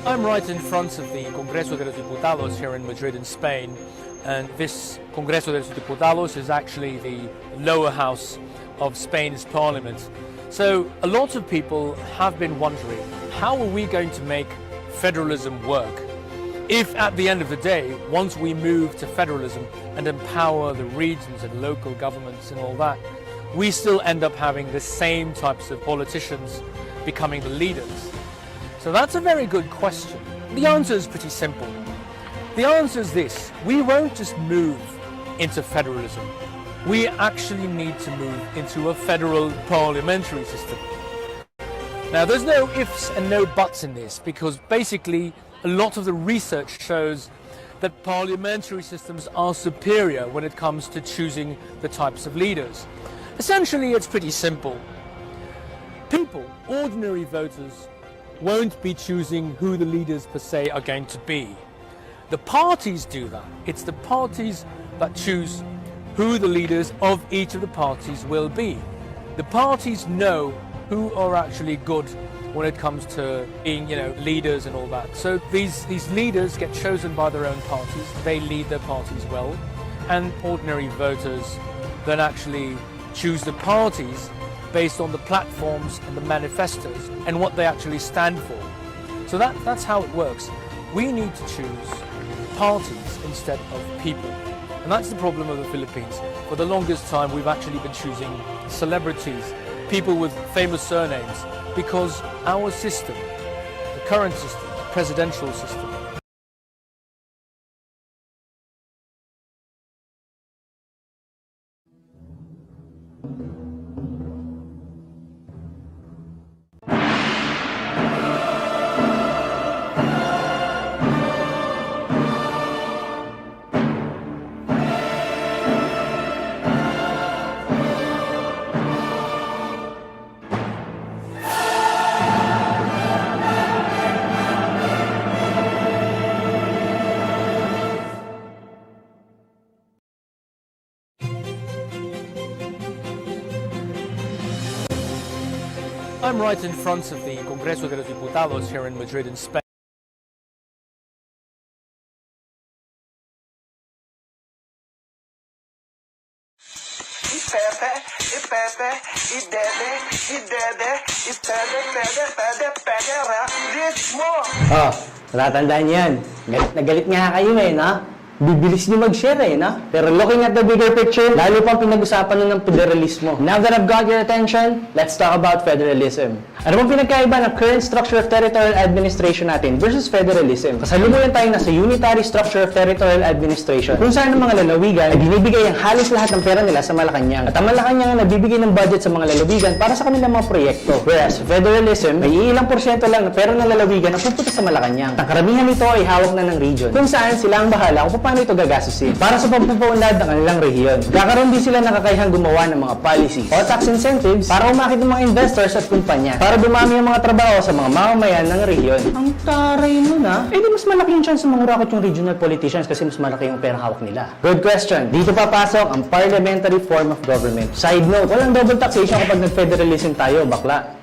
I'm right in front of the Congreso de los Diputados here in Madrid in Spain, and this Congreso de los Diputados is actually the lower house of Spain's parliament. So a lot of people have been wondering, how are we going to make federalism work if at the end of the day, once we move to federalism and empower the regions and local governments and all that, we still end up having the same types of politicians becoming the leaders? So that's a very good question. The answer is pretty simple. The answer is this: we won't just move into federalism. We actually need to move into a federal parliamentary system. Now, there's no ifs and no buts in this, because basically a lot of the research shows that parliamentary systems are superior when it comes to choosing the types of leaders. Essentially, it's pretty simple. People, ordinary voters, won't be choosing who the leaders per se are going to be. The parties do that. It's the parties that choose who the leaders of each of the parties will be. The parties know who are actually good when it comes to being, leaders and all that. So these leaders get chosen by their own parties. They lead their parties well, and ordinary voters then actually choose the parties based on the platforms and the manifestos and what they actually stand for. So that's how it works. We need to choose parties instead of people. And that's the problem of the Philippines. For the longest time, we've actually been choosing celebrities, people with famous surnames, because our system, the current system, the presidential system, I'm right in front of the Congreso de los Diputados here in Madrid in Spain. Oh, natatandaan yan. Galit na galit nga kayo no? Bibilis niyo mag-share no? Pero looking at the bigger picture, lalo pang pinag-usapan nun ng federalismo. Now that I've got your attention, let's talk about federalism. Ano bang pinagkaiba ng current structure of territorial administration natin versus federalism? Kasalukuyan tayo nasa unitary structure of territorial administration, kung saan ang mga lalawigan ay binibigay ang halos lahat ng pera nila sa Malacanang. At ang Malacanang ay nagbibigay ng budget sa mga lalawigan para sa kanilang mga proyekto. Whereas federalism, ay ilang porsyento lang na pera ng lalawigan ang pupunta sa Malacanang. Ang karamihan nito ay hawak na ng region, kung saan sila ang bahala kung paano ito gagastusin para sa pagpupunlad ng kanilang rehiyon. Kakaroon din sila ng kakayahang gumawa ng mga policy o tax incentives para umakit ng mga investors at kumpanya para dumami ang mga trabaho sa mga mamamayan ng rehiyon. Ang taray nun di mas malaki yung chance na mangurakot yung regional politicians kasi mas malaki yung perang hawak nila. Good question. Dito papasok ang parliamentary form of government. Side note, walang double taxation kapag nag-federalism tayo, bakla.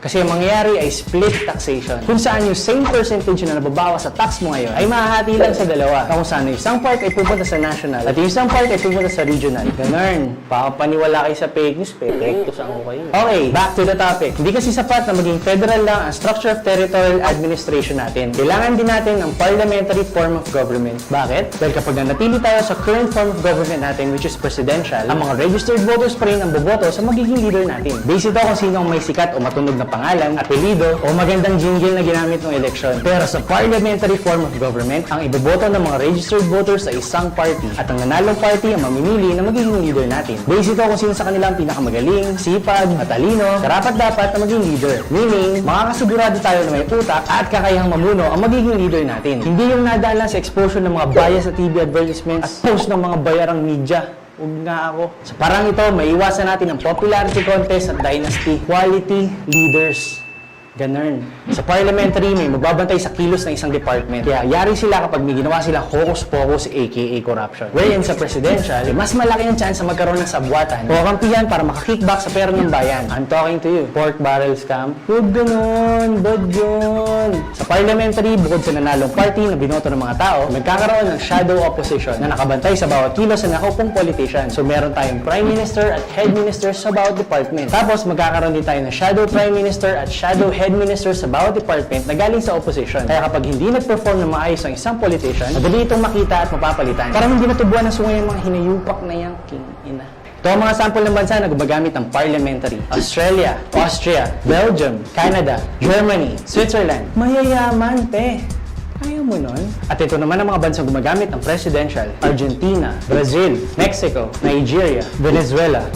Kasi ang mangyayari ay split taxation, kung saan yung same percentage na nababawas sa tax mo ngayon ay mahahati lang sa dalawa, kung saan yung isang part ay pupunta sa national at yung isang part ay pupunta sa regional. Ganun. Pakapaniwala kayo sa fake news, perfecto sa ako kayo. Okay, back to the topic. Hindi kasi sapat na maging federal lang ang structure of territorial administration natin. Kailangan din natin ang parliamentary form of government. Bakit? Dahil kapag nanatili tayo sa current form of government natin, which is presidential, ang mga registered voters pa rin ang boboto sa magiging leader natin. Based ito kung sino ang may sikat o matunog na pangalan, apelido, o magandang jingle na ginamit ng eleksyon. Pero sa parliamentary form of government, ang iboboto ng mga registered voters ay isang party at ang nanalong party ang mamimili na magiging leader natin. Based ito kung sino sa kanila ang pinakamagaling, sipag, matalino, karapat-dapat na maging leader. Meaning, makakasigurado tayo na may utak at kakayahang mamuno ang magiging leader natin. Hindi yung nadaan lang sa exposure ng mga bias sa TV advertisements at post ng mga bayarang media. Huwag nga ako. Sa parang ito, maiwasan natin ang popularity contest at dynasty. Quality leaders. Ganun. Sa parliamentary, may magbabantay sa kilos ng isang department. Kaya yari sila kapag may ginawa silang hocus-pocus aka corruption. Wherein sa presidential, mas malaki ang chance na magkaroon ng sabwatan o kampihan para makakickback sa pera ng bayan. I'm talking to you. Pork barrel scam? Huwag ganun. Bad yun. Sa parliamentary, bukod sa nanalong party na binoto ng mga tao, nagkakaroon ng shadow opposition na nakabantay sa bawat kilos na nakaupong politician. So meron tayong prime minister at head minister sa bawat department. Tapos magkakaroon din tayo ng shadow prime minister at shadow head minister sa bawat department na galing sa opposition. Kaya kapag hindi nag-perform na maayos ang isang politician, madali itong makita at mapapalitan. Para hindi natubuan ng sungay ang mga hinayupak na yang king ina. Ito ang mga sample ng bansa na gumagamit ng parliamentary. Australia, Austria, Belgium, Canada, Germany, Switzerland. Mayayaman, pe. Ayaw mo nun? At ito naman ang mga bansang gumagamit ng presidential. Argentina, Brazil, Mexico, Nigeria, Venezuela.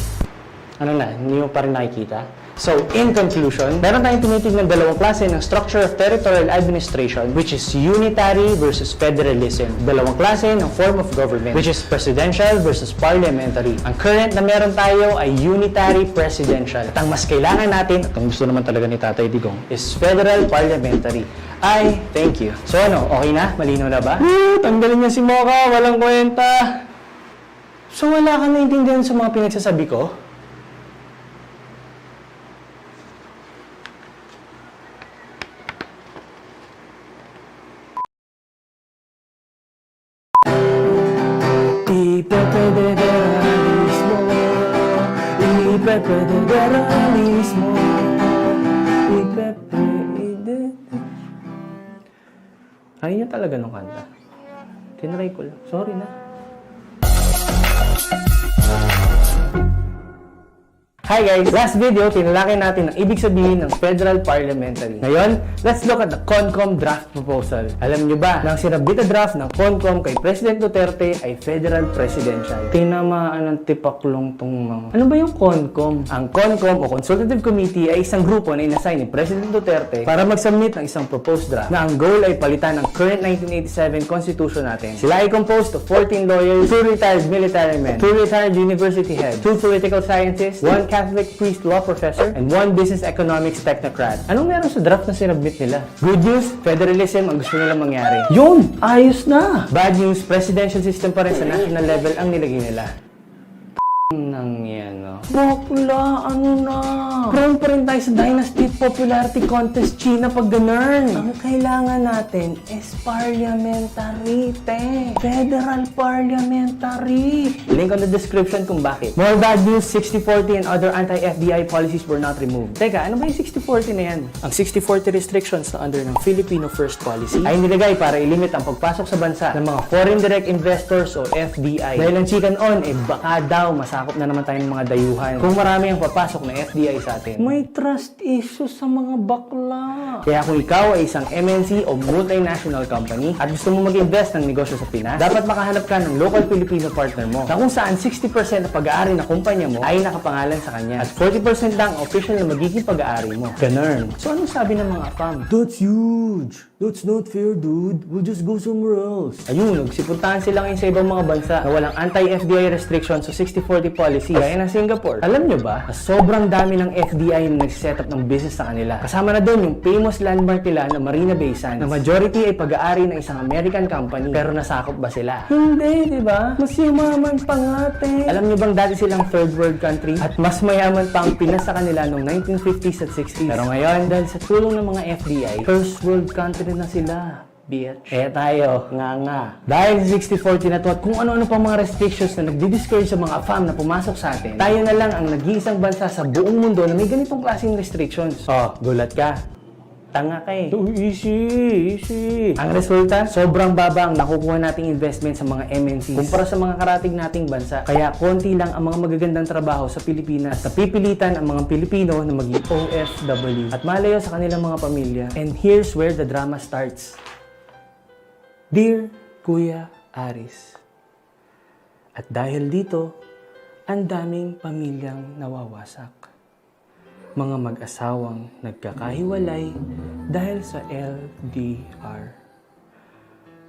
Ano na, hindi mo pa rin nakikita? So, in conclusion, meron tayong tinitignan dalawang klase ng structure of territorial administration, which is unitary versus federalism. Dalawang klase ng form of government, which is presidential versus parliamentary. Ang current na meron tayo ay unitary presidential. At ang mas kailangan natin, at ang gusto naman talaga ni Tatay Digong, is federal parliamentary. Ay, thank you. So ano, okay na? Malinaw na ba? Tanggalin niya si Mocha, walang kwenta. So wala ka naintindihan sa mga pinagsasabi ko? Federalismo. Ayaw niya talaga nung kanta. Tinry ko lang. Sorry na. Hi guys! Last video, tinalakay natin ang ibig sabihin ng federal parliamentary. Ngayon, let's look at the CONCOM draft proposal. Alam nyo ba na ang sinabit na draft ng CONCOM kay President Duterte ay federal presidential? Tinamaan ng tipaklong tong mga... Ano ba yung CONCOM? Ang CONCOM o Consultative Committee ay isang grupo na inassign ni President Duterte para mag-submit ng isang proposed draft na ang goal ay palitan ang current 1987 Constitution natin. Sila ay composed of 14 lawyers, 2 retired military men, 2 retired university heads, 2 political scientists, 1 Catholic priest law professor, and 1 business economics technocrat. Anong meron sa draft na sinabit nila? Good news, federalism ang gusto nila mangyari. Yun! Ayos na! Bad news, presidential system pa rin sa national level ang nilagay nila. Nang yan, no? Bakla, ano na? Prone pa rin tayo sa Dynasty Popularity Contest China pag ganun. Ang kailangan natin is parliamentary, te. Federal parliamentary. Link on the description kung bakit. More bad news, 60-40 and other anti-FDI policies were not removed. Teka, ano ba yung 60-40 na yan? Ang 60-40 restrictions na under ng Filipino First Policy ay nilagay para ilimit ang pagpasok sa bansa ng mga foreign direct investors o FDI. Dahil ang chicken on, baka daw masakop na naman tayo ng mga dayuhan kung marami ang papasok na FDI sa atin. May trust issues sa mga bakla. Kaya kung ikaw ay isang MNC o multinational company at gusto mo mag-invest ng negosyo sa Pinas, dapat makahanap ka ng local Filipino partner mo na kung saan 60% ng pag-aari ng kumpanya mo ay nakapangalan sa kanya at 40% lang official na magiging pag-aari mo. Ganun. So anong sabi ng mga fam? That's huge! That's not fair, dude. We'll just go somewhere else. Ayun, nagsipuntahan sila ngayon sa ibang mga bansa na walang anti-FDI restrictions o 60-40 policy gaya ng Singapore. Alam nyo ba, na sobrang dami ng FDI na nag-set up ng business sa kanila. Kasama na doon yung famous landmark nila na Marina Bay Sands na majority ay pag-aari ng isang American company. Pero nasakop ba sila? Hindi, di ba? Mas yumaman pa nga, te. Alam nyo bang dati silang third world country at mas mayaman pa ang Pinas sa kanila noong 1950s at 60s. Pero ngayon, dahil sa tulong ng mga FDI, first world country na sila. Bitch. Kaya tayo, nga. Dahil sa 60-40 na to at kung ano-ano pa mga restrictions na nagdi-discourage sa mga fam na pumasok sa atin, tayo na lang ang nag-iisang bansa sa buong mundo na may ganitong klaseng restrictions. Oh, gulat ka. Tanga ka eh. Easy. Ang resulta, sobrang baba ang nakukuha nating investment sa mga MNCs kumpara sa mga karating nating bansa. Kaya konti lang ang mga magagandang trabaho sa Pilipinas at napipilitan ang mga Pilipino na maging OFW at malayo sa kanilang mga pamilya. And here's where the drama starts. Dear Kuya Aris, at dahil dito, ang daming pamilyang nawawasak. Mga mag-asawang nagkakahiwalay dahil sa LDR.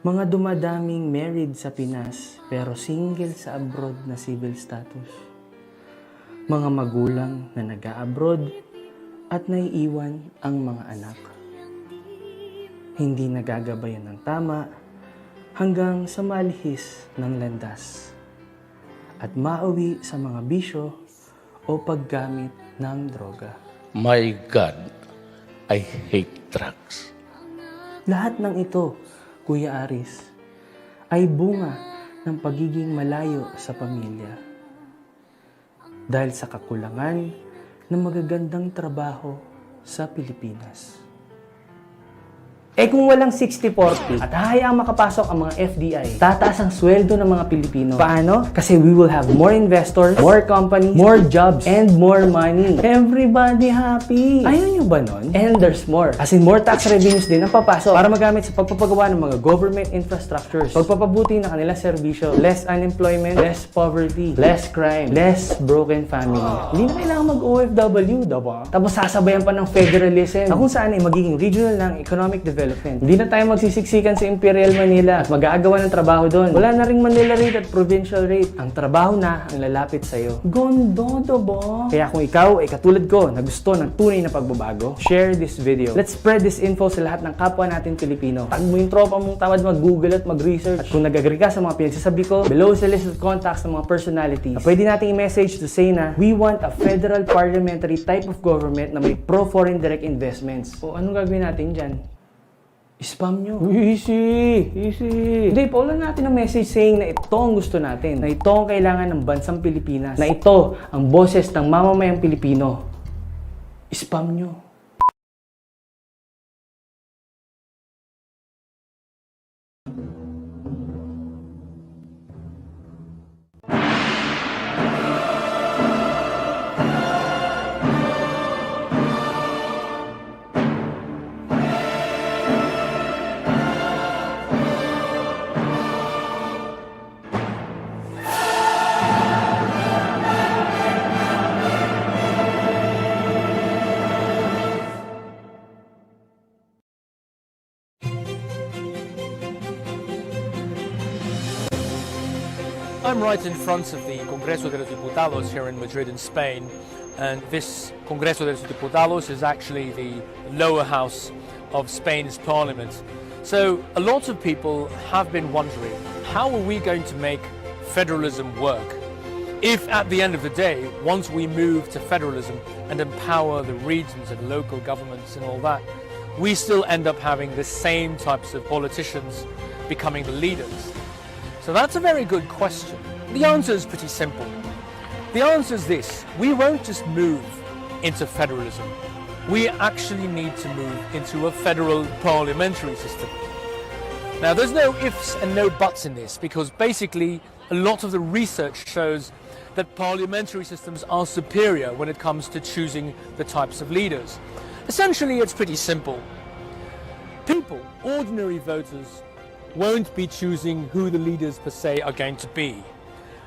Mga dumadaming married sa Pinas pero single sa abroad na civil status. Mga magulang na nag-a-abroad at naiiwan ang mga anak. Hindi nagagabayan ng tama hanggang sa malihis ng landas at mauwi sa mga bisyo o paggamit ng droga. My God, I hate drugs. Lahat ng ito, Kuya Aris, ay bunga ng pagiging malayo sa pamilya. Dahil sa kakulangan ng magagandang trabaho sa Pilipinas. Eh kung walang 60-40 at hahayaang makapasok ang mga FDI, tataas ang sweldo ng mga Pilipino. Paano? Kasi we will have more investors, more companies, more jobs, and more money. Everybody happy! Ayaw nyo ba nun? And there's more. As in, more tax revenues din ang papasok para magamit sa pagpapagawa ng mga government infrastructures, pagpapabuti ng kanilang serbisyo, less unemployment, less poverty, less crime, less broken family. Hindi na kailangan mag-OFW, diba? Tapos sasabayan pa ng federalism na kung saan ay magiging regional ng economic development. Hindi na tayo magsisiksikan sa Imperial Manila at mag-aagawan ng trabaho doon. Wala na ring Manila rate at provincial rate. Ang trabaho na ang lalapit sa'yo. Gondo, diba? Kaya kung ikaw ay katulad ko na gusto ng tunay na pagbabago, share this video. Let's spread this info sa lahat ng kapwa natin Pilipino. Tag mo yung tropa mong tamad mag-google at mag-research. At kung nag-agree ka sa mga pinagsasabi ko, below sa list of contacts ng mga personalities na pwede natin i-message to say na we want a federal parliamentary type of government na may pro-foreign direct investments. O anong gagawin natin dyan? Spam nyo. Easy! Easy! Hindi, paulan natin ang message saying na ito ang gusto natin. Na ito ang kailangan ng bansang Pilipinas. Na ito ang boses ng mamamayang Pilipino. Spam nyo. I'm right in front of the Congreso de los Diputados here in Madrid in Spain, and this Congreso de los Diputados is actually the lower house of Spain's parliament. So a lot of people have been wondering, how are we going to make federalism work if at the end of the day, once we move to federalism and empower the regions and local governments and all that, we still end up having the same types of politicians becoming the leaders? So that's a very good question. The answer is pretty simple. The answer is this: we won't just move into federalism. We actually need to move into a federal parliamentary system. Now, there's no ifs and no buts in this, because basically a lot of the research shows that parliamentary systems are superior when it comes to choosing the types of leaders. Essentially, it's pretty simple. People, ordinary voters, won't be choosing who the leaders per se are going to be.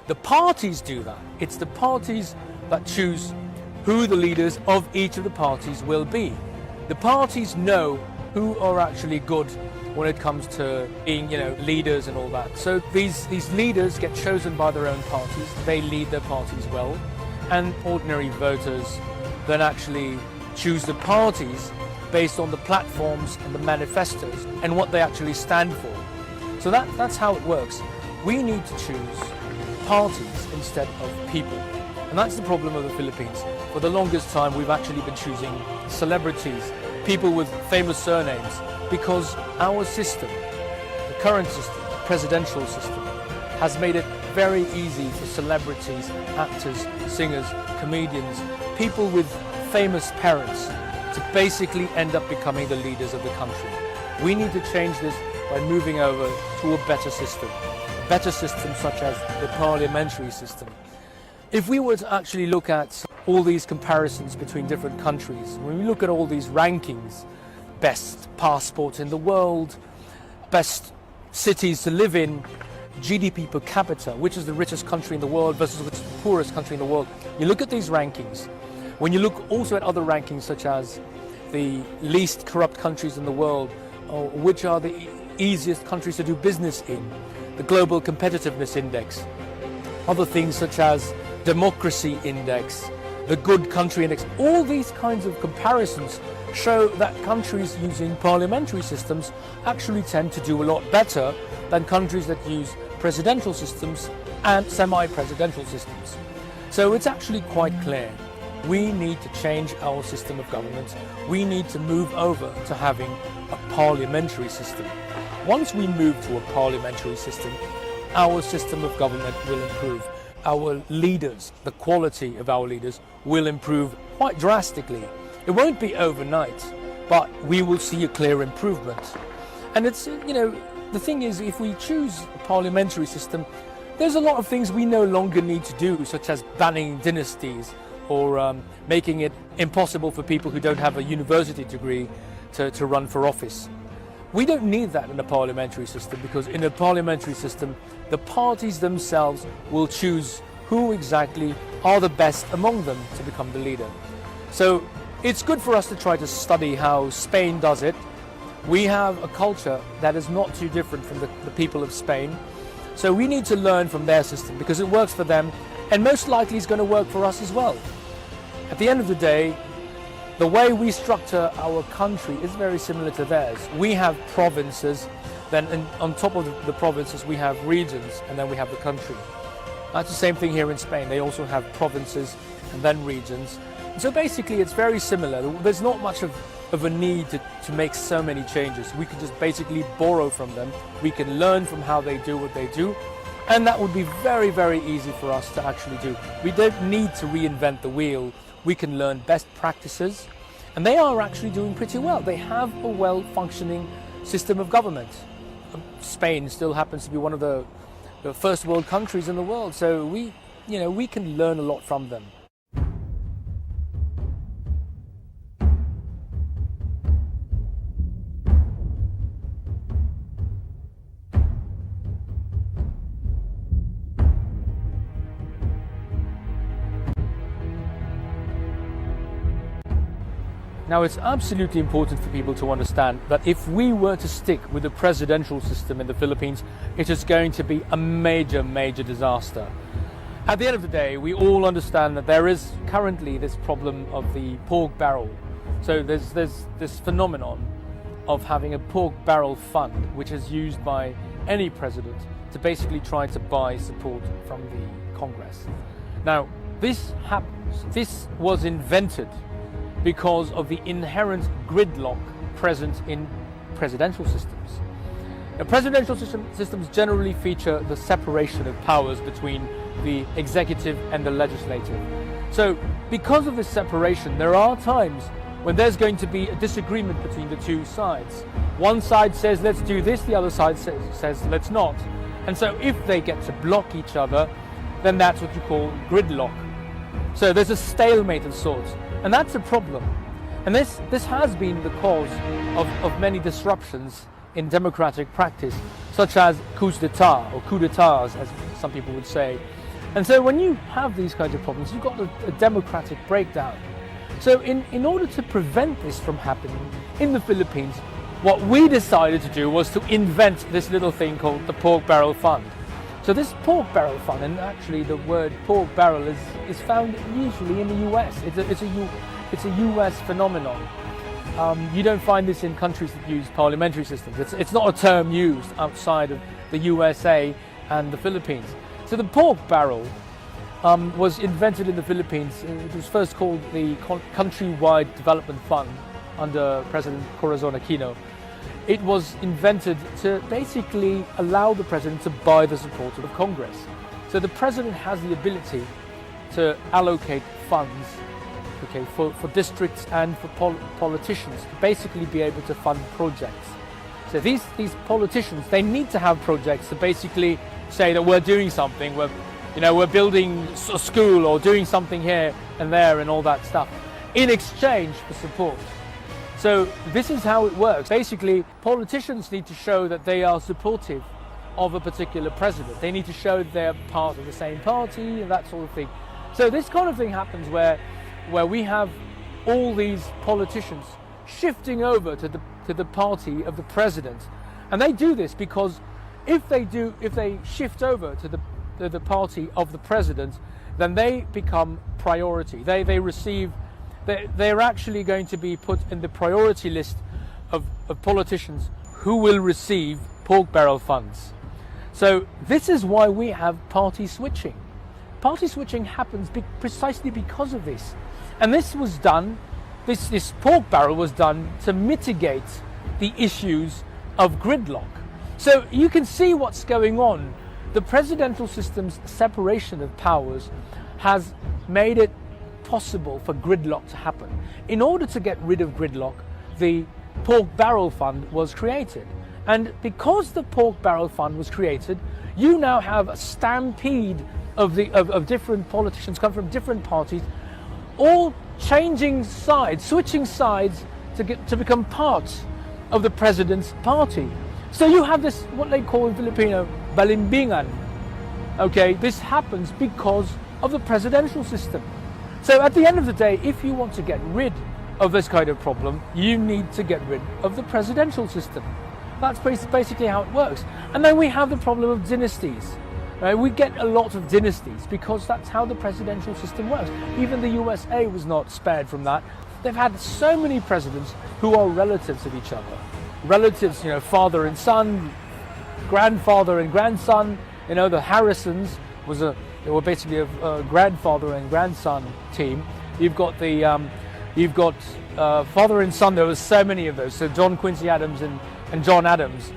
The parties do that. It's the parties that choose who the leaders of each of the parties will be. The parties know who are actually good when it comes to being, leaders and all that. So these leaders get chosen by their own parties. They lead their parties well, and ordinary voters then actually choose the parties based on the platforms and the manifestos and what they actually stand for. So that's how it works. We need to choose parties instead of people. And that's the problem of the Philippines. For the longest time, we've actually been choosing celebrities, people with famous surnames, because our system, the current system, the presidential system, has made it very easy for celebrities, actors, singers, comedians, people with famous parents to basically end up becoming the leaders of the country. We need to change this by moving over to a better system such as the parliamentary system. If we were to actually look at all these comparisons between different countries, when we look at all these rankings, best passport in the world, best cities to live in, GDP per capita, which is the richest country in the world versus which is the poorest country in the world, you look at these rankings. When you look also at other rankings such as the least corrupt countries in the world, or which are the easiest countries to do business in, the Global Competitiveness Index, other things such as Democracy Index, the good country index. All these kinds of comparisons show that countries using parliamentary systems actually tend to do a lot better than countries that use presidential systems and semi-presidential systems. So it's actually quite clear. We need to change our system of government. We need to move over to having a parliamentary system. Once we move to a parliamentary system, our system of government will improve. Our leaders, the quality of our leaders, will improve quite drastically. It won't be overnight, but we will see a clear improvement. And it's, the thing is, if we choose a parliamentary system, there's a lot of things we no longer need to do, such as banning dynasties or making it impossible for people who don't have a university degree to run for office. We don't need that in a parliamentary system, because in a parliamentary system, the parties themselves will choose who exactly are the best among them to become the leader. So it's good for us to try to study how Spain does it. We have a culture that is not too different from the people of Spain. So we need to learn from their system because it works for them, and most likely it's going to work for us as well. At the end of the day, the way we structure our country is very similar to theirs. We have provinces, then on top of the provinces we have regions, and then we have the country. That's the same thing here in Spain. They also have provinces and then regions. And so basically it's very similar. There's not much of a need to make so many changes. We can just basically borrow from them. We can learn from how they do what they do. And that would be very, very easy for us to actually do. We don't need to reinvent the wheel. We can learn best practices, and they are actually doing pretty well. They have a well-functioning system of government. Spain still happens to be one of the first world countries in the world, so we can learn a lot from them. Now, it's absolutely important for people to understand that if we were to stick with the presidential system in the Philippines, it is going to be a major, major disaster. At the end of the day, we all understand that there is currently this problem of the pork barrel. So there's this phenomenon of having a pork barrel fund, which is used by any president to basically try to buy support from the Congress. Now, this was invented because of the inherent gridlock present in presidential systems. Now, presidential systems generally feature the separation of powers between the executive and the legislative. So because of this separation, there are times when there's going to be a disagreement between the two sides. One side says let's do this, the other side says let's not. And so if they get to block each other, then that's what you call gridlock. So there's a stalemate of sorts. And that's a problem. And this has been the cause of many disruptions in democratic practice, such as coups d'etat, or coups d'etats, as some people would say. And so when you have these kinds of problems, you've got a democratic breakdown. So in order to prevent this from happening in the Philippines, what we decided to do was to invent this little thing called the pork barrel fund. So this pork barrel fund, and actually the word pork barrel is found usually in the US. It's a US phenomenon. You don't find this in countries that use parliamentary systems. It's not a term used outside of the USA and the Philippines. So the pork barrel was invented in the Philippines. It was first called the Countrywide Development Fund under President Corazon Aquino. It was invented to basically allow the president to buy the support of Congress. So the president has the ability to allocate funds, for districts and for politicians to basically be able to fund projects. So these politicians, they need to have projects to basically say that we're doing something, we're building a school or doing something here and there and all that stuff in exchange for support. So this is how it works. Basically, politicians need to show that they are supportive of a particular president. They need to show they're part of the same party and that sort of thing. So this kind of thing happens where we have all these politicians shifting over to the party of the president. And they do this because if they shift over to the party of the president, then they become priority. They're actually going to be put in the priority list of politicians who will receive pork barrel funds. So this is why we have party switching. Party switching happens precisely because of this. And this was done, this pork barrel was done to mitigate the issues of gridlock. So you can see what's going on. The presidential system's separation of powers has made it possible for gridlock to happen. In order to get rid of gridlock, the pork barrel fund was created. And because the pork barrel fund was created, you now have a stampede of different politicians come from different parties, all changing sides, switching sides to become part of the president's party. So you have this, what they call in Filipino, balimbingan. Okay, this happens because of the presidential system. So at the end of the day, if you want to get rid of this kind of problem, you need to get rid of the presidential system. That's basically how it works. And then we have the problem of dynasties. Right? We get a lot of dynasties because that's how the presidential system works. Even the USA was not spared from that. They've had so many presidents who are relatives of each other. Relatives, father and son, grandfather and grandson. The Harrisons they were basically a grandfather and grandson team. You've got father and son. There was so many of those. So John Quincy Adams and John Adams.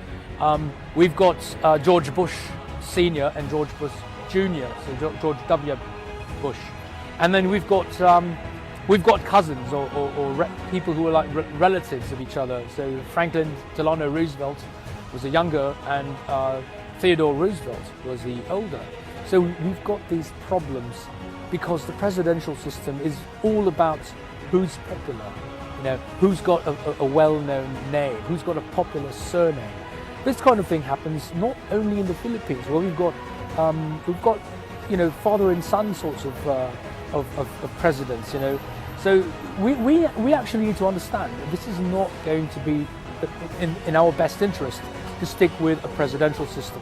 We've got George Bush Senior and George Bush Junior. So George W. Bush, and then we've got cousins or people who are like relatives of each other. So Franklin Delano Roosevelt was the younger, and Theodore Roosevelt was the older. So we've got these problems because the presidential system is all about who's popular, who's got a well-known name, who's got a popular surname. This kind of thing happens not only in the Philippines, where we've got father and son sorts of presidents. So we actually need to understand that this is not going to be in our best interest to stick with a presidential system.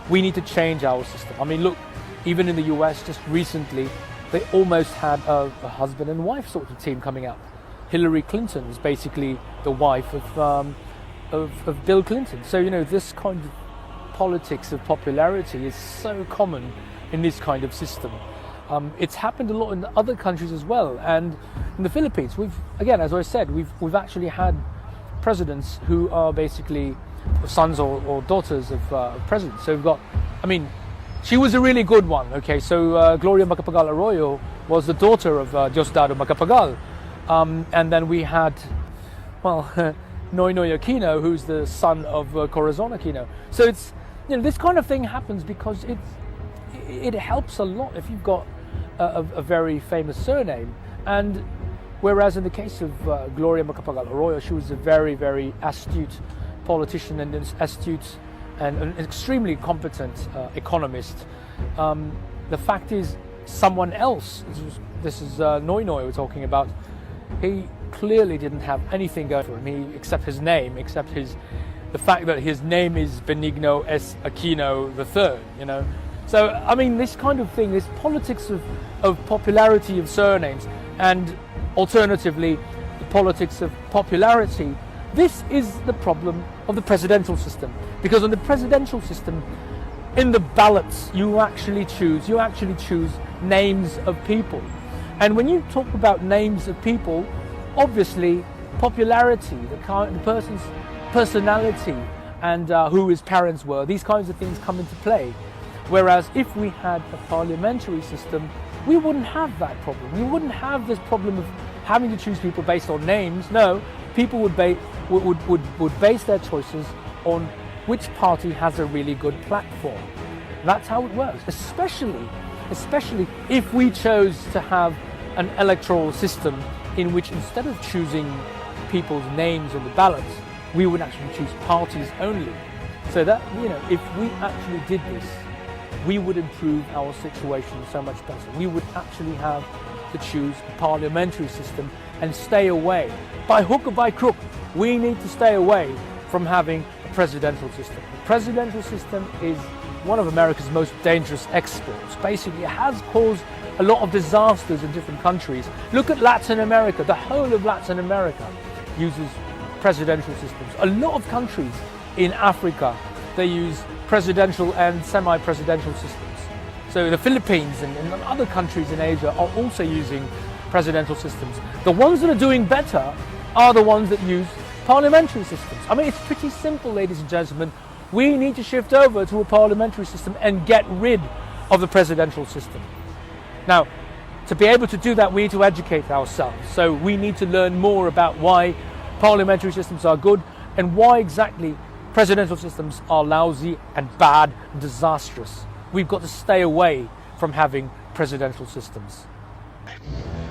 We need to change our system. I mean, look, even in the US, just recently, they almost had a husband and wife sort of team coming up. Hillary Clinton is basically the wife of Bill Clinton. So, this kind of politics of popularity is so common in this kind of system. It's happened a lot in other countries as well. And in the Philippines, again, as I said, we've actually had presidents who are basically sons or daughters of presidents. So we've got, she was a really good one. Okay, so Gloria Macapagal Arroyo was the daughter of Diosdado Macapagal. And then we had, Noynoy Aquino, who's the son of Corazon Aquino. So it's, this kind of thing happens because it helps a lot if you've got a very famous surname. And whereas in the case of Gloria Macapagal Arroyo, she was a very, very astute politician and astute and an extremely competent economist. The fact is, someone else, this is Noynoy we're talking about, he clearly didn't have anything going for him, except his name, the fact that his name is Benigno S. Aquino III, So, this kind of thing, this politics of popularity of surnames, and alternatively, the politics of popularity, this is the problem of the presidential system. Because in the presidential system, in the ballots, you actually choose names of people. And when you talk about names of people, obviously, popularity, the person's personality, and who his parents were, these kinds of things come into play. Whereas if we had a parliamentary system, we wouldn't have that problem. We wouldn't have this problem of having to choose people based on names. No, people would base their choices on which party has a really good platform. That's how it works, especially if we chose to have an electoral system in which instead of choosing people's names on the ballots, we would actually choose parties only. So that, if we actually did this, we would improve our situation so much better. We would actually have to choose a parliamentary system and stay away. By hook or by crook, we need to stay away from having a presidential system. The presidential system is one of America's most dangerous exports. Basically, it has caused a lot of disasters in different countries. Look at Latin America. The whole of Latin America uses presidential systems. A lot of countries in Africa, they use presidential and semi-presidential systems. So the Philippines and other countries in Asia are also using presidential systems. The ones that are doing better are the ones that use parliamentary systems. I mean, it's pretty simple, ladies and gentlemen. We need to shift over to a parliamentary system and get rid of the presidential system. Now, to be able to do that, we need to educate ourselves. So we need to learn more about why parliamentary systems are good and why exactly presidential systems are lousy and bad and disastrous. We've got to stay away from having presidential systems.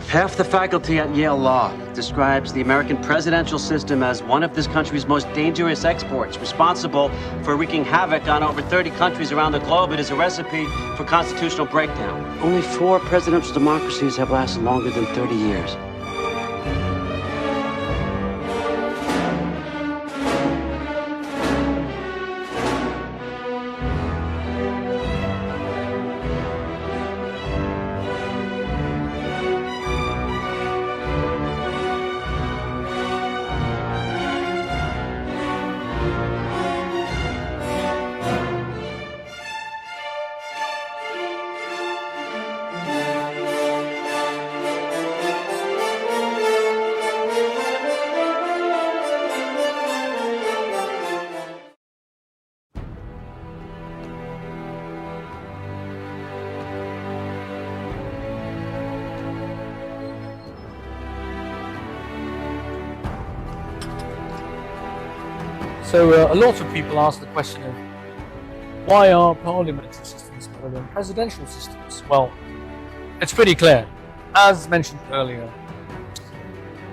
Half the faculty at Yale Law describes the American presidential system as one of this country's most dangerous exports, responsible for wreaking havoc on over 30 countries around the globe. It is a recipe for constitutional breakdown. Only 4 presidential democracies have lasted longer than 30 years. So a lot of people ask the question of why are parliamentary systems better than presidential systems? Well, it's pretty clear. As mentioned earlier,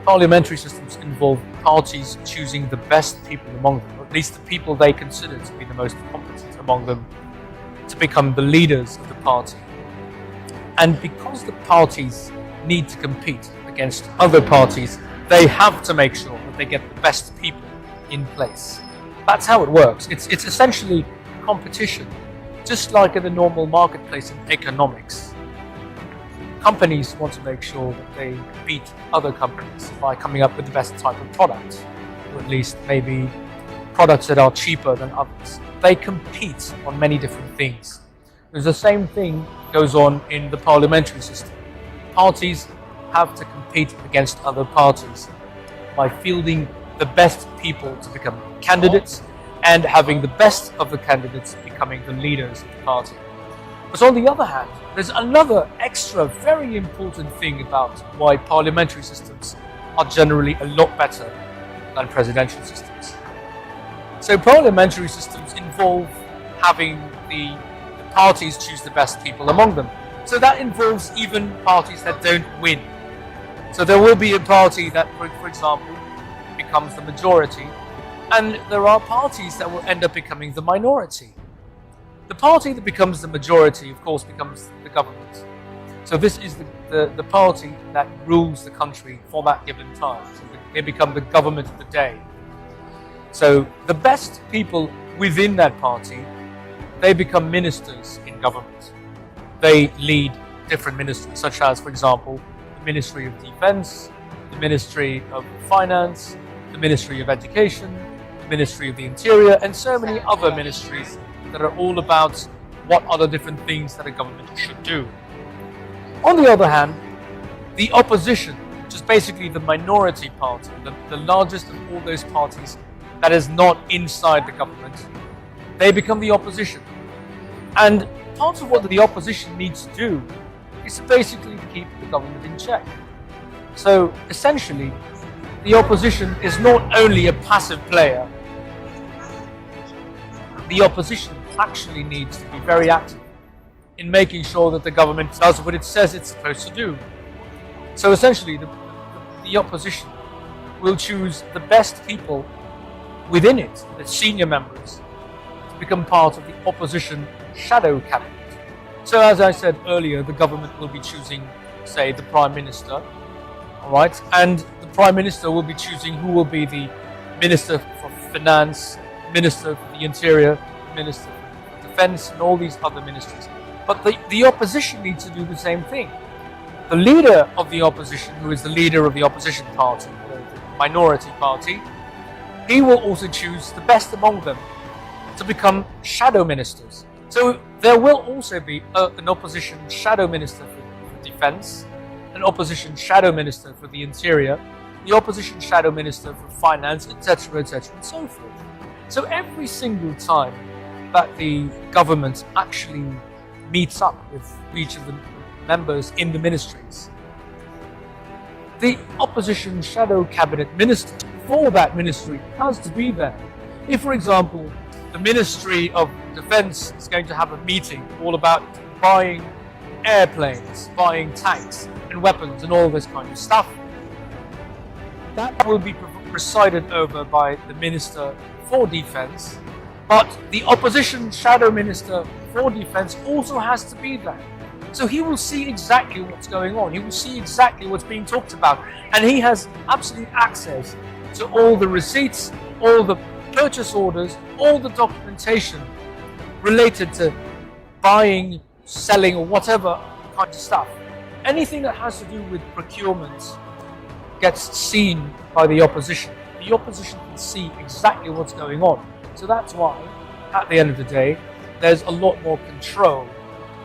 parliamentary systems involve parties choosing the best people among them, or at least the people they consider to be the most competent among them, to become the leaders of the party. And because the parties need to compete against other parties, they have to make sure that they get the best people in place. That's how it works. It's essentially competition, just like in the normal marketplace in economics. Companies want to make sure that they beat other companies by coming up with the best type of product, or at least maybe products that are cheaper than others. They compete on many different things. There's the same thing goes on in the parliamentary system. Parties have to compete against other parties by fielding the best people to become candidates and having the best of the candidates becoming the leaders of the party. But on the other hand, there's another extra very important thing about why parliamentary systems are generally a lot better than presidential systems. So parliamentary systems involve having the parties choose the best people among them. So that involves even parties that don't win. So there will be a party that, for example, becomes the majority, and there are parties that will end up becoming the minority. The party that becomes the majority, of course, becomes the government. So this is the party that rules the country for that given time. So they become the government of the day. So the best people within that party, they become ministers in government. They lead different ministries, such as, for example, the Ministry of Defense, the Ministry of Finance, the Ministry of Education, the Ministry of the Interior, and so many other ministries that are all about what are the different things that a government should do. On the other hand, the opposition, which is basically the minority party, the largest of all those parties that is not inside the government, they become the opposition. And part of what the opposition needs to do is to basically keep the government in check. So essentially, the opposition is not only a passive player, the opposition actually needs to be very active in making sure that the government does what it says it's supposed to do. So essentially, the opposition will choose the best people within it, the senior members, to become part of the opposition shadow cabinet. So as I said earlier, the government will be choosing, say, the Prime Minister, all right? And the Prime Minister will be choosing who will be the Minister for Finance, Minister for the Interior, Minister for defense and all these other ministries. But the opposition needs to do the same thing. The leader of the opposition, who is the leader of the opposition party, or the minority party, he will also choose the best among them to become shadow ministers. So there will also be an opposition shadow minister for defense, an opposition shadow minister for the interior, the opposition shadow minister for finance, etc., etc., and so forth. So every single time that the government actually meets up with each of the members in the ministries, the opposition shadow cabinet minister for that ministry has to be there. If, for example, the Ministry of Defense is going to have a meeting all about buying airplanes, buying tanks and weapons and all this kind of stuff, that will be presided over by the Minister for Defense, but the opposition shadow minister for defense also has to be there. So he will see exactly what's going on. He will see exactly what's being talked about. And he has absolute access to all the receipts, all the purchase orders, all the documentation related to buying, selling, or whatever kind of stuff. Anything that has to do with procurement gets seen by the opposition. The opposition can see exactly what's going on. So that's why, at the end of the day, there's a lot more control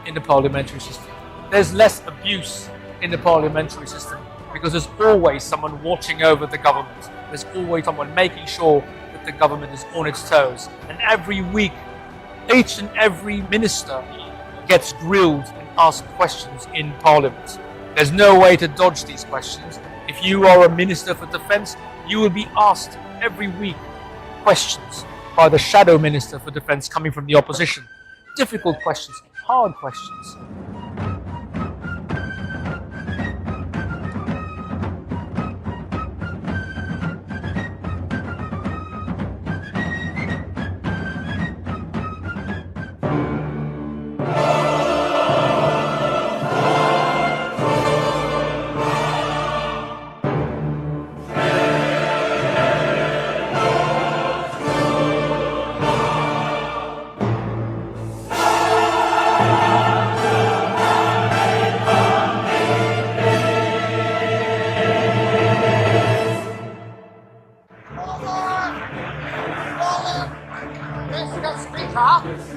in the parliamentary system. There's less abuse in the parliamentary system because there's always someone watching over the government. There's always someone making sure that the government is on its toes. And every week, each and every minister gets grilled and asked questions in Parliament. There's no way to dodge these questions. If you are a Minister for Defence, you will be asked every week questions by the Shadow Minister for Defence coming from the opposition. Difficult questions, hard questions.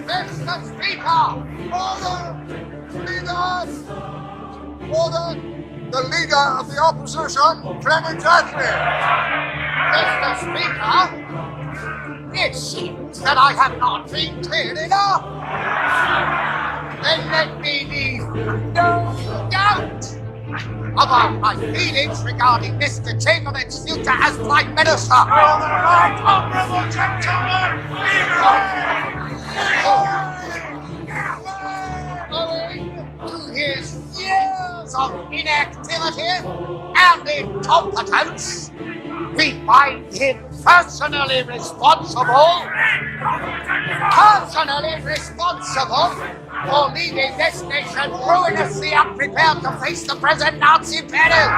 Mr. Speaker! Order! Leaders! Order! The Leader of the Opposition, Clement Attlee! Mr. Speaker, it seems that I have not been clear enough. Then let me leave no doubt about my feelings regarding Mr. Chamberlain's future as Prime Minister. Honourable gentlemen! Owing to his years of inactivity and incompetence, we find him personally responsible for leaving this nation ruinously unprepared to face the present Nazi peril.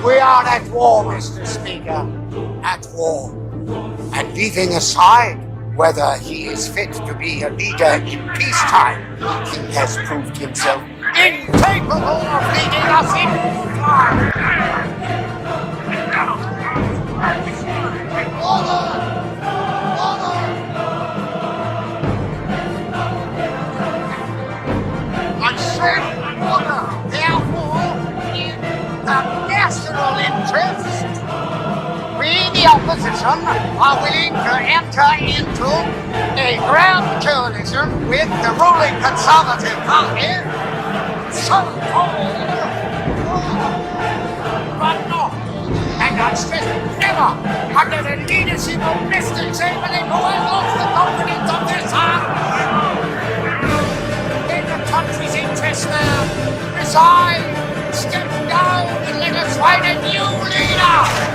We are at war, Mr. Speaker, at war. And leaving aside whether he is fit to be a leader in peacetime, he has proved himself incapable of leading us in wartime. I said order, therefore, in the national interest, we, the opposition, are willing to enter into a grand coalition with the ruling Conservative Party, so-called, but not, and I stress never, under the leadership of Mr. Chamberlain, who has lost the confidence of this House. In the country's interest now, resign, step down, and let us find a new leader.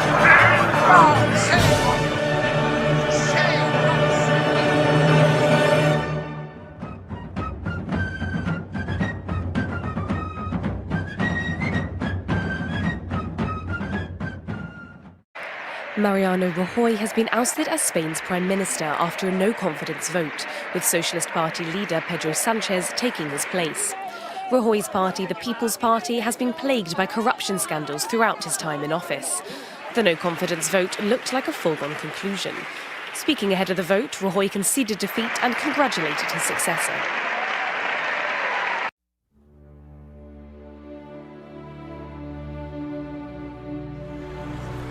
Mariano Rajoy has been ousted as Spain's Prime Minister after a no-confidence vote, with Socialist Party leader Pedro Sanchez taking his place. Rajoy's party, the People's Party, has been plagued by corruption scandals throughout his time in office. The no-confidence vote looked like a foregone conclusion. Speaking ahead of the vote, Rajoy conceded defeat and congratulated his successor.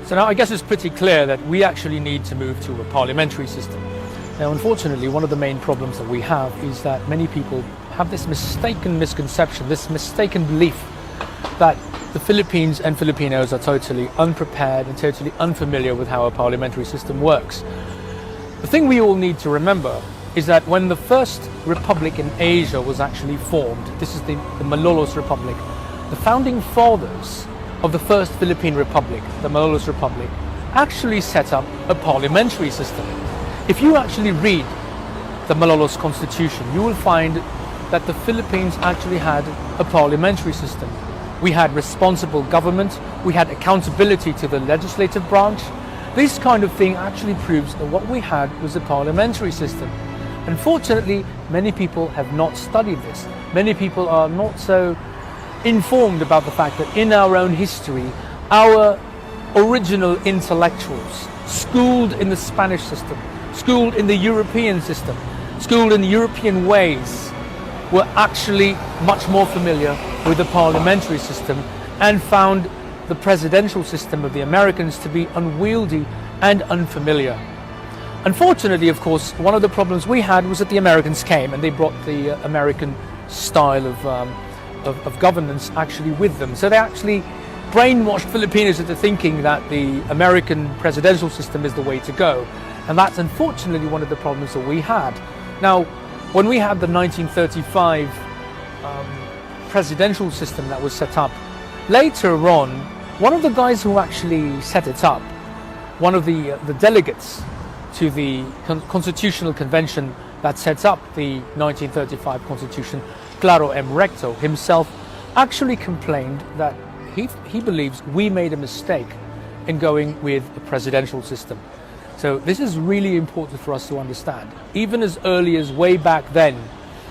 So now I guess it's pretty clear that we actually need to move to a parliamentary system. Now, unfortunately, one of the main problems that we have is that many people have this mistaken misconception, this mistaken belief that the Philippines and Filipinos are totally unprepared and totally unfamiliar with how a parliamentary system works. The thing we all need to remember is that when the first republic in Asia was actually formed, this is the Malolos Republic, the founding fathers of the first Philippine Republic, the Malolos Republic, actually set up a parliamentary system. If you actually read the Malolos Constitution, you will find that the Philippines actually had a parliamentary system. We had responsible government, we had accountability to the legislative branch. This kind of thing actually proves that what we had was a parliamentary system. Unfortunately, many people have not studied this. Many people are not so informed about the fact that in our own history, our original intellectuals, schooled in the Spanish system, schooled in the European system, schooled in the European ways, were actually much more familiar with the parliamentary system and found the presidential system of the Americans to be unwieldy and unfamiliar. Unfortunately, of course, one of the problems we had was that the Americans came and they brought the American style of governance actually with them. So they actually brainwashed Filipinos into thinking that the American presidential system is the way to go. And that's unfortunately one of the problems that we had. Now, when we had the 1935 presidential system that was set up, later on, one of the guys who actually set it up, one of the delegates to the Constitutional Convention that sets up the 1935 Constitution, Claro M. Recto himself, actually complained that he believes we made a mistake in going with a presidential system. So this is really important for us to understand. Even as early as way back then,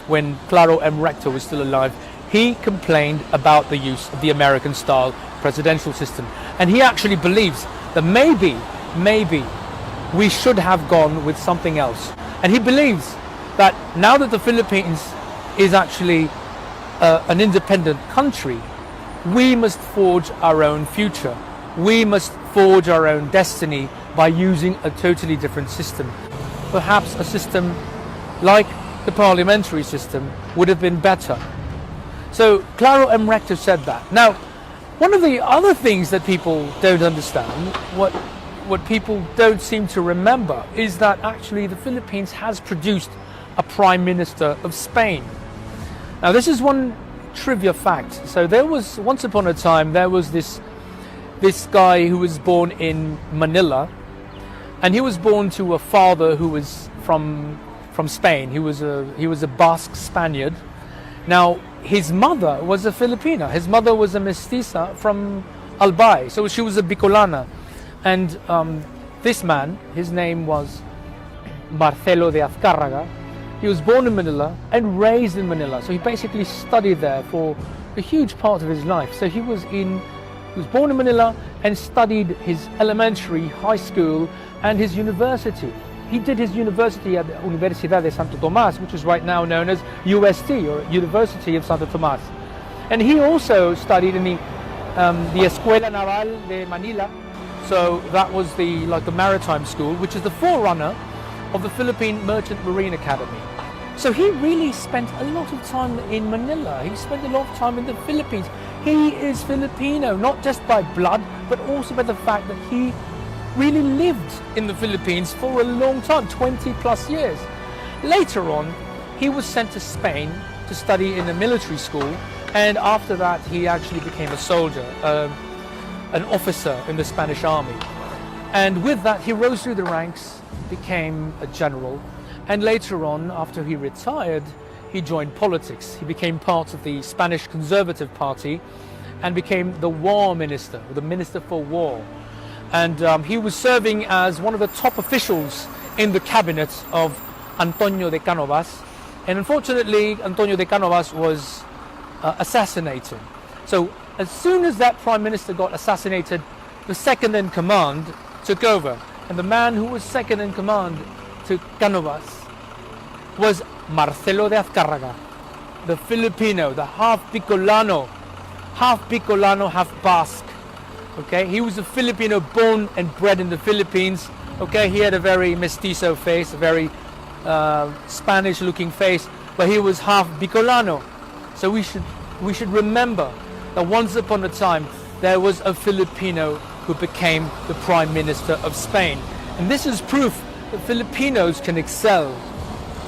when Claro M. Recto was still alive, he complained about the use of the American-style presidential system. And he actually believes that maybe we should have gone with something else. And he believes that now that the Philippines is actually an independent country, we must forge our own future. We must forge our own destiny by using a totally different system. Perhaps a system like the parliamentary system would have been better. So Claro M. Recto said that. Now, one of the other things that people don't understand, what people don't seem to remember, is that actually the Philippines has produced a Prime Minister of Spain. Now, this is one trivia fact. So there was, once upon a time, there was this guy who was born in Manila, and he was born to a father who was from Spain. He was a Basque Spaniard. Now, his mother was a Filipina. His mother was a mestiza from Albay, so she was a Bicolana. And this man, his name was Marcelo de Azcárraga. He was born in Manila and raised in Manila. So he basically studied there for a huge part of his life. So he was born in Manila and studied his elementary, high school, and his university. He did his university at the Universidad de Santo Tomás, which is right now known as UST, or University of Santo Tomás. And he also studied in the Escuela Naval de Manila. So that was the maritime school, which is the forerunner of the Philippine Merchant Marine Academy. So he really spent a lot of time in Manila. He spent a lot of time in the Philippines. He is Filipino, not just by blood, but also by the fact that he really lived in the Philippines for a long time, 20 plus years. Later on, he was sent to Spain to study in a military school, and after that he actually became a soldier, an officer in the Spanish army. And with that, he rose through the ranks, became a general, and later on, after he retired, he joined politics. He became part of the Spanish Conservative Party and became the war minister, or the minister for war. and he was serving as one of the top officials in the cabinet of Antonio de Cánovas, and unfortunately Antonio de Cánovas was assassinated. So as soon as that prime minister got assassinated, the second in command took over, and the man who was second in command to Cánovas was Marcelo de Azcárraga, the Filipino, the half Bicolano, half Basque. Okay, he was a Filipino born and bred in the Philippines. Okay, he had a very mestizo face, a very Spanish-looking face, but he was half Bicolano. So we should remember that once upon a time there was a Filipino who became the Prime Minister of Spain, and this is proof that Filipinos can excel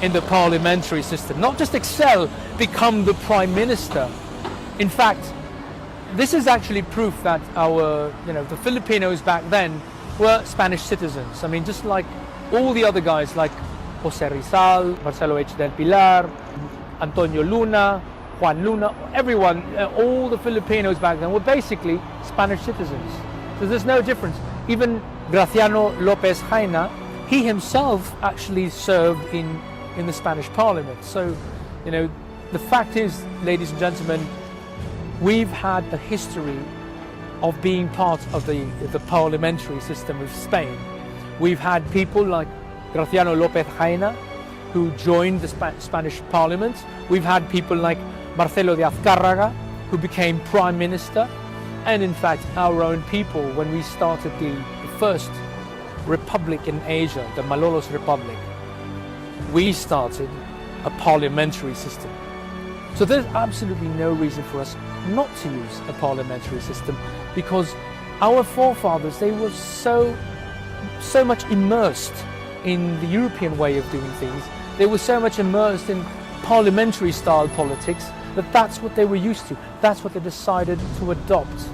in the parliamentary system. Not just excel, become the Prime Minister. In fact, this is actually proof that the Filipinos back then were Spanish citizens. I mean, just like all the other guys, like Jose Rizal, Marcelo H. del Pilar, Antonio Luna, Juan Luna, everyone, all the Filipinos back then were basically Spanish citizens. So there's no difference. Even Graciano López Jaena, he himself actually served in the Spanish Parliament. So, the fact is, ladies and gentlemen, we've had the history of being part of the parliamentary system of Spain. We've had people like Graciano López Jaena, who joined the Spanish Parliament. We've had people like Marcelo de Azcárraga, who became Prime Minister. And in fact, our own people, when we started the first republic in Asia, the Malolos Republic, we started a parliamentary system. So there's absolutely no reason for us not to use a parliamentary system, because our forefathers, they were so much immersed in the European way of doing things. They were so much immersed in parliamentary style politics that that's what they were used to. That's what they decided to adopt.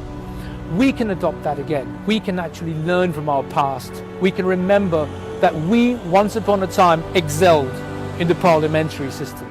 We can adopt that again. We can actually learn from our past. We can remember that we, once upon a time, excelled in the parliamentary system.